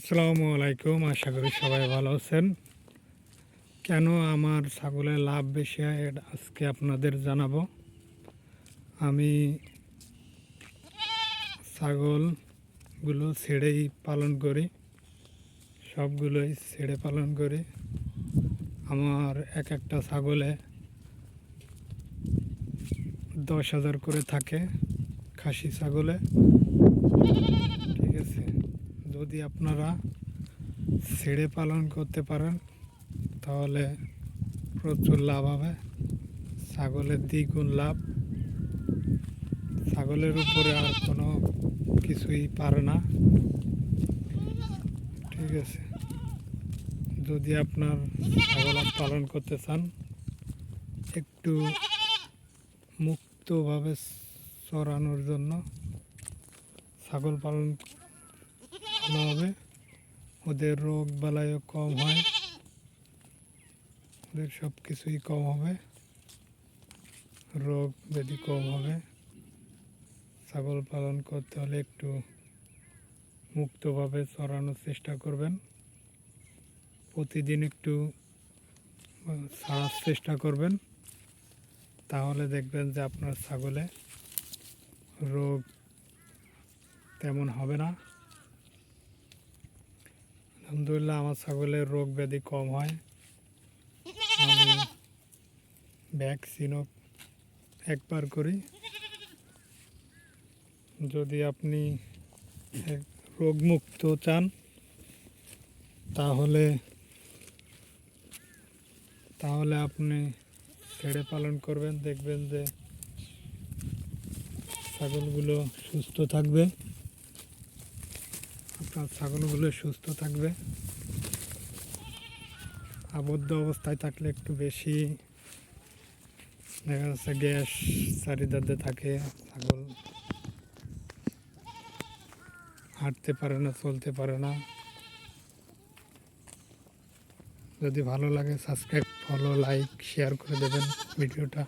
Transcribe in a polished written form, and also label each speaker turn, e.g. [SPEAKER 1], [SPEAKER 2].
[SPEAKER 1] আসসালামু আলাইকুম। আশা করি সবাই ভালো আছেন। কেন আমার ছাগলের লাভ বেশি হয় এটা আজকে আপনাদের জানাবো। আমি ছাগলগুলো ছেড়েই পালন করি, সবগুলোই ছেড়ে পালন করি। আমার এক একটা ছাগলে 10,000 করে থাকে, খাসি ছাগলে। ঠিক আছে, যদি আপনারা ছেড়ে পালন করতে পারেন তাহলে প্রচুর লাভ হবে। ছাগলের দ্বিগুণ লাভ। ছাগলের উপরে আর কোনো কিছুই পারে না। ঠিক আছে, যদি আপনার ছাগল পালন করতে চান, একটু মুক্তভাবে চরানোর জন্য ছাগল পালন ভালো হবে। ওদের রোগ বালাইও কম হয়, ওদের সব কিছুই কম হবে, রোগ ব্যাধি কম হবে। ছাগল পালন করতে হলে একটু মুক্তভাবে চরানোর চেষ্টা করবেন। প্রতিদিন একটু ছাড়ার চেষ্টা করবেন, তাহলে দেখবেন যে আপনার ছাগলে রোগ তেমন হবে না। আলহামদুলিল্লাহ, আমার ছাগলের রোগ ব্যাধি কম হয়। আমি ভ্যাকসিনও একবার করি। যদি আপনি রোগমুক্ত চান তাহলে তাহলে আপনি ছেড়ে পালন করবেন, দেখবেন যে ছাগলগুলো সুস্থ থাকবে। আপনার ছাগলগুলো সুস্থ থাকবে। আবদ্ধ অবস্থায় থাকলে একটু বেশি দেখা যাচ্ছে গ্যাস চারিদারে থাকে, ছাগল হাঁটতে পারে না, চলতে পারে না। যদি ভালো লাগে সাবস্ক্রাইব, ফলো, লাইক, শেয়ার করে দেবেন ভিডিওটা।